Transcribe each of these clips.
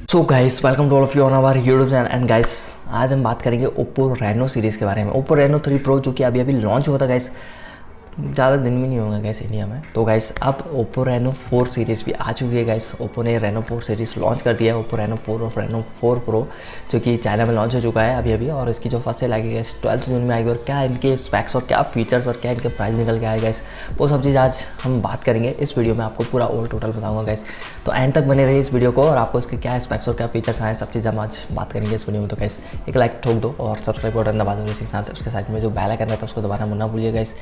So guys welcome to all of you on our YouTube channel and guys आज हम बात करेंगे Oppo Reno series के बारे में। ओप्पो रेनो 3 प्रो जो कि अभी लॉन्च हुआ था गाइस, ज़्यादा दिन भी नहीं होगा गाइस इंडिया में। तो गाइस अब ओप्पो रेनो 4 सीरीज़ भी आ चुकी है गाइस। ओप्पो ने रेनो 4 सीरीज़ लॉन्च कर दिया है, ओप्पो रेनो 4 और रेनो 4 प्रो, जो कि चाइना में लॉन्च हो चुका है अभी और इसकी जो फर्स्ट सेल आएगी गाइस 12 जून में आएगी। और क्या इनके स्पेक्स और क्या फीचर्स और क्या इनके प्राइस निकल के आएगा गाइस, वो सब चीज़ आज हम बात करेंगे इस वीडियो में। आपको पूरा ओवर टोटल बताऊंगा गाइस, तो एंड तक बने रहिए इस वीडियो को और आपको इसके क्या स्पेक्स और क्या फीचर्स आए सब चीज़ हम आज बात करेंगे इस वीडियो में। तो गाइस एक लाइक ठोक दो और सब्सक्राइब बटन दबा दो, इसी के साथ उसके साथ में जो बेल आइकन रहता है उसको दबाना मत ना भूलिए गाइस।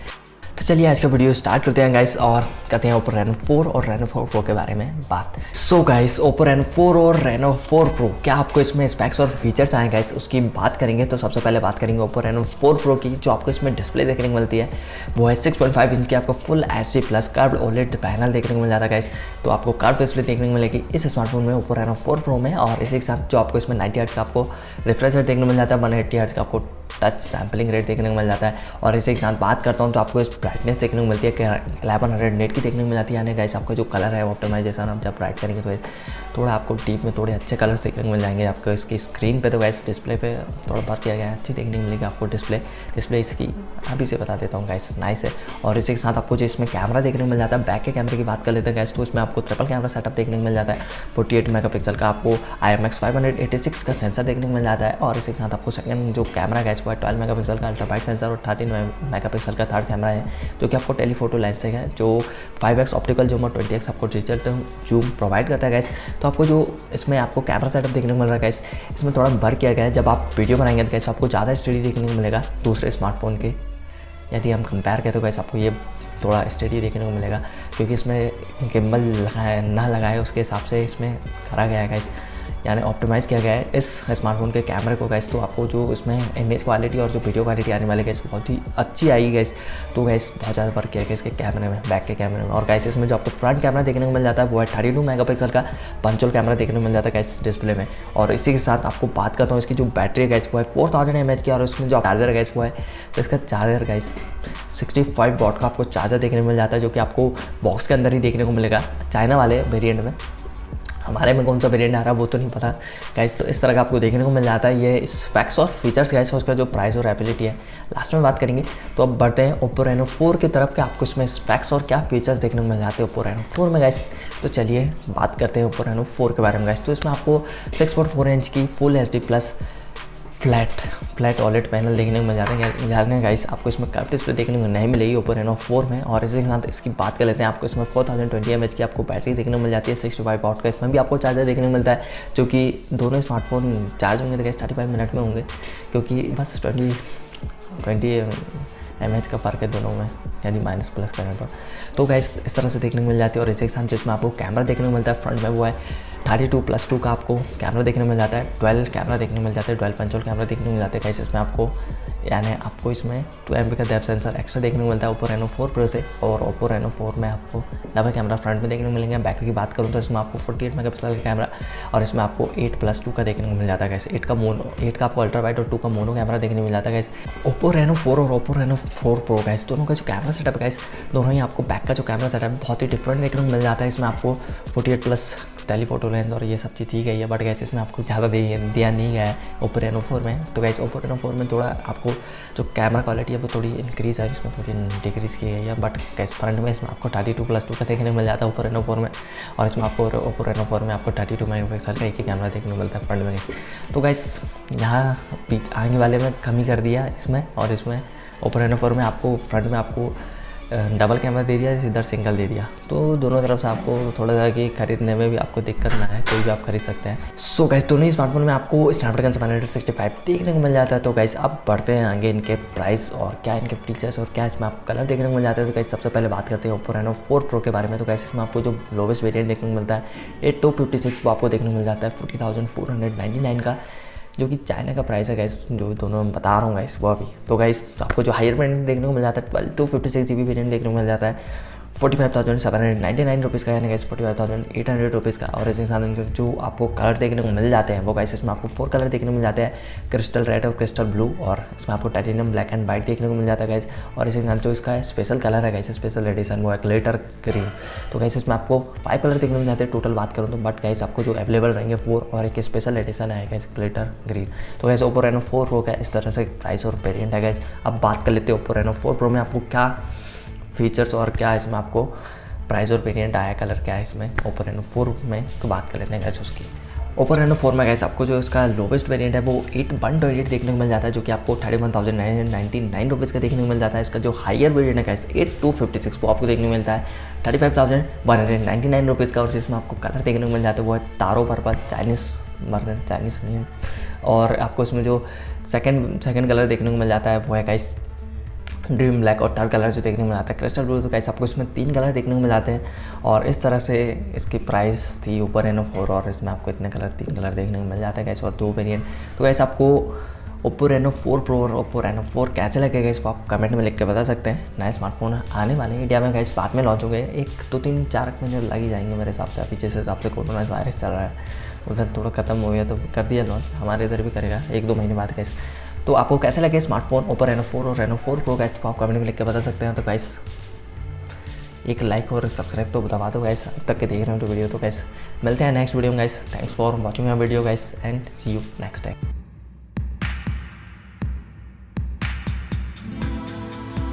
तो चलिए आज का वीडियो स्टार्ट करते हैं गाइस और करते हैं ओप्पो रेनो 4 और रेनो 4 प्रो के बारे में बात। सो गाइस ओप्पो रेनो 4 और रेनो 4 प्रो क्या आपको इसमें स्पेक्स और फीचर्स आए गाइस, उसकी बात करेंगे। तो सबसे पहले बात करेंगे ओप्पो रेनो 4 प्रो की। जो आपको इसमें डिस्प्ले देखने को मिलती है वो है 6.5 इंच की, आपको full HD plus curved OLED panel देखने को मिल जाता है गाइस। तो आपको कर्व्ड डिस्प्ले देखने को मिलेगी इस स्मार्टफोन में ओप्पो रेनो 4 प्रो में। और इसी के साथ जो आपको इसमें 90 हर्ट्ज का आपको रिफ्रेश रेट देखने को मिल जाता है, 180 हर्ट्ज का आपको टच सैम्पलिंग रेट देखने को मिल जाता है। और इसी के साथ बात करता हूँ तो आपको इस ब्राइटनेस देखने को मिलती है कि 1100 नेट की देखने को मिल जाती है। यानी गाइस आपका जो कलर है ऑप्टिमाइजेशन आप जब ब्राइट करेंगे तो थोड़ा आपको डीप में थोड़े अच्छे कलर्स देखने को मिल जाएंगे आपको इसकी स्क्रीन पे। तो गाइस डिस्प्ले पे थोड़ा बात किया गया है, अच्छी देखने को मिलेगी आपको डिस्प्ले इसकी अभी से बता देता हूँ गाइस, नाइस है। और इसी के साथ आपको जो इसमें कैमरा देखने को मिल जाता है, बैक के कैमरे की बात कर लेते हैं गाइस, तो इसमें आपको ट्रिपल कैमरा सेटअप देखने को मिल जाता है। 48 मेगापिक्सल का आपको IMX 586 का सेंसर देखने को मिल जाता है। और इसी के साथ आपको सेकंड जो कैमरा गाइस वो है 12 मेगापिक्सल का अल्ट्रा वाइड सेंसर और 13 मेगापिक्सल का थर्ड कैमरा है, जो कि आपको टेलीफोटो लेंस है, जो 5x ऑप्टिकल जूम और 20x आपको डिजिटल जूम प्रोवाइड करता है गाइस। तो आपको जो इसमें आपको कैमरा सेटअप देखने को मिल रहा है गाइस, इसमें थोड़ा भर किया गया है। जब आप वीडियो बनाएंगे तो गाइस आपको ज़्यादा स्टडी देखने को मिलेगा दूसरे स्मार्टफोन के, यदि हम कंपेयर करें तो गाइस आपको ये थोड़ा स्टडी देखने को मिलेगा, क्योंकि इसमें गिम्बल ना लगाए उसके हिसाब से इसमें करा गया है गाइस, यानी ऑप्टिमाइज़ किया गया है इस स्मार्टफोन के कैमरे को गाइस। तो आपको जो इसमें इमेज क्वालिटी और जो वीडियो क्वालिटी आने वाली गाइस बहुत ही अच्छी आएगी गाइस। तो गाइस बहुत ज़्यादा फर्क किया गया इसके कैमरे में, बैक के कैमरे में। और गाइस इसमें जो आपको फ्रंट कैमरा देखने को मिल जाता है वो है 32 मेगापिक्सल का पंचोल कैमरा देखने को मिल जाता है गाइस डिस्प्ले में। और इसी के साथ आपको बात करता हूँ इसकी जो बैटरी है गाइस वो है 4000 mAh की। और उसमें जो चार्जर है गाइस वो है, तो इसका चार्जर गाइस 65 वॉट का आपको चार्जर देखने को मिल जाता है, जो कि आपको बॉक्स के अंदर ही देखने को मिलेगा चाइना वाले वेरिएंट में। हमारे में कौन सा वेरिएंट आ रहा है वो तो नहीं पता गाइस। तो इस तरह का आपको देखने को मिल जाता है ये स्पेक्स और फीचर्स गाइस, और उसका जो प्राइस और एबिलिटी है लास्ट में बात करेंगे। तो अब बढ़ते हैं ओप्पो रेनो 4 की तरफ कि आपको इसमें स्पेक्स और क्या फीचर्स देखने को मिल जाते हैं ओप्पो रेनो 4 में गाइस। तो चलिए बात करते हैं ओप्पो रेनो 4 के बारे में गाइस। तो इसमें आपको 6.4 इंच की full HD plus flat OLED panel देखने को मिल जाते हैं गाइस। आपको इसमें कर्व डिस्प्ले देखने को नहीं मिलेगी ओप्पो रेनो 4 में। और इसी के साथ इसकी बात कर लेते हैं, आपको इसमें 4020 mAh की आपको बैटरी देखने को मिल जाती है, 65 वॉट का इसमें भी आपको चार्जर देखने को मिलता है, जो कि दोनों स्मार्टफोन चार्ज होंगे तो गाइस 35 मिनट में होंगे, क्योंकि बस 20 mAh का फ़र्क है दोनों में, यानी माइनस प्लस करें तो गाइस इस तरह से देखने को मिल जाती है। और इसी के साथ जिसमें आपको कैमरा देखने को मिलता है फ्रंट में वो है 32+2 का आपको कैमरा देखने को मिल जाता है, 12 कैमरा देखने को मिल जाता है, 12 पंचोल कैमरा देखने को मिल जाते हैं गाइस। इसमें आपको यानी आपको इसमें 2 MP का डेप्थ सेंसर एक्स्ट्रा देखने को मिलता है ओप्पो रेनो 4 प्रो से। और ओप्पो रेनो 4 में आपको डबल कैमरा फ्रंट में देखने को मिलेंगे। बैक की बात करूँ तो इसमें आपको 48 मेगापिक्सल का कैमरा और इसमें आपको 8+2 का देखने को मिल जाता है गाइस। 8 का आपको अल्ट्रा वाइड और 2 का मोनो कैमरा देखने को मिल जाता है गाइस। ओप्पो रेनो 4 और ओप्पो रेनो 4 प्रो गाइस दोनों का जो कैमरा सेटअप है गाइस, दोनों ही आपको बैक का जो कैमरा सेटअप है बहुत ही डिफरेंट देखने को मिल जाता है। इसमें आपको 48+ टेलीफोटो लेंस और ये सब चीज़ दी गई है, बट गैस इसमें आपको ज़्यादा दिया नहीं गया है ओप्पो रेनो 4 में। तो गैस ओप्पो रेनो 4 में थोड़ा आपको जो कैमरा क्वालिटी है वो थोड़ी इंक्रीज़ है, इसमें थोड़ी डिक्रीज़ की गई है। बट गैस फ्रंट में इसमें आपको 32+2 का देखने को मिल जाता है ओप्पो रेनो 4 में। और इसमें आपको ओप्पो रेनो 4 में आपको 32 मेगापिक्सल का एक ही कैमरा देखने को मिलता है फ्रंट में। तो गैस यहाँ आगे वाले में कमी कर दिया इसमें, और इसमें ओप्पो रेनो 4 में आपको फ्रंट में आपको डबल कैमरा दे दिया, इधर सिंगल दे दिया। तो दोनों तरफ से आपको थोड़ा सा कि खरीदने में भी आपको दिक्कत ना है, कोई भी आप खरीद सकते हैं। सो गाइस दोनों ही स्मार्टफोन में आपको स्नैपड्रैगन 765 देखने को मिल जाता है। तो गाइस अब बढ़ते हैं आगे इनके प्राइस और क्या इनके फीचर्स और क्या इसमें आपको कलर देखने को मिल जाता है। तो गाइस सबसे पहले बात करते हैं ओप्पो रेनो 4 प्रो के बारे में। तो गाइस इसमें आपको जो लोवेस्ट वेरिएंट देखने को मिलता है 8256 वो आपको देखने को मिल जाता है 40,499 का, जो कि चाइना का प्राइस है गाइस, जो दोनों मैं बता रहा हूँ गाइस वो अभी। तो गाइस आपको जो हायर वेरिएंट देखने को मिल जाता है 12 256 GB वेरिएंट देखने को मिल जाता है 45,799 रुपीज़ का, यानी गाइस 45,800 रुपीज़ का। और इसी साथ जो आपको कलर देखने को मिल जाते हैं वो गाइस इसमें आपको 4 कलर देखने को मिल जाते हैं, क्रिस्टल रेड और क्रिस्टल ब्लू, और इसमें आपको टाइटेनियम ब्लैक एंड वाइट देखने को मिल जाता है गाइस। और इसी साथ जो इसका स्पेशल कलर है गाइस, स्पेशल एडिशन, वो है ग्लिटर ग्रीन। तो गाइस इसमें आपको 5 कलर देखने को मिल जाते हैं टोटल बात करूँ तो, बट गाइस आपको जो अवेलेबल रहेंगे 4, और एक स्पेशल एडिशन है गाइस ग्लिटर ग्रीन। तो गाइस Oppo Reno 4 Pro का इस तरह से प्राइस और वेरिएंट है गाइस। अब बात कर लेते हैं Oppo Reno 4 Pro में आपको क्या फीचर्स और क्या इसमें आपको प्राइस और वेरिएंट आया, कलर क्या है इसमें Oppo Reno 4 में, तो बात कर लेते हैं गाइस उसकी। Oppo Reno 4 में गाइस आपको जो इसका लोवेस्ट वेरिएंट है वो 8128 देखने को मिल जाता है, जो कि आपको 31,999 रुपीज़ का देखने को मिल जाता है। इसका जो हायर वेरिएंट है गाइस 8256 वो आपको देखने को मिलता है 35,199 रुपीज़ का, और जिसमें आपको कलर देखने को मिल जाता है वो है तारो पर्पल, चाइनीज़ वर्जन, चाइनीज़ नहीं है। और आपको इसमें जो सेकंड कलर देखने को मिल जाता है वो है गाइस ड्रीम ब्लैक, और थर्ड कलर जो देखने को मिल जाता है क्रिस्टल ब्लू। तो गाइस आपको इसमें 3 कलर देखने को मिल जाते हैं, और इस तरह से इसकी प्राइस थी Oppo Reno 4, और इसमें आपको इतने कलर 3 कलर देखने को मिल जाते हैं गाइस, और 2 वेरिएंट। तो गाइस आपको Oppo Reno 4 Pro और Oppo Reno 4 कैसे लगेगा इसको आप कमेंट में लिख के बता सकते हैं। नए स्मार्टफोन आने वाले हैं इंडिया में गाइस, बाद में लॉन्च हो गए, 1-2-3-4 महीने लग ही जाएंगे मेरे हिसाब से। अभी जिस हिसाब से कोरोना वायरस चल रहा है उधर थोड़ा खत्म हो गया तो कर दिया लॉन्च, हमारे इधर भी करेगा 1-2 महीने बाद गाइस। तो आपको कैसे लगे स्मार्टफोन Oppo Reno 4 और Reno 4 Pro गाइस, तो आप कमेंट में लिख के बता सकते हैं। तो गाइस एक लाइक और सब्सक्राइब तो दबा दो गाइस, अब तक के देख रहे हो तो वीडियो। तो गाइस मिलते हैं नेक्स्ट वीडियो में guys, thanks for watching my video guys, and see you next time.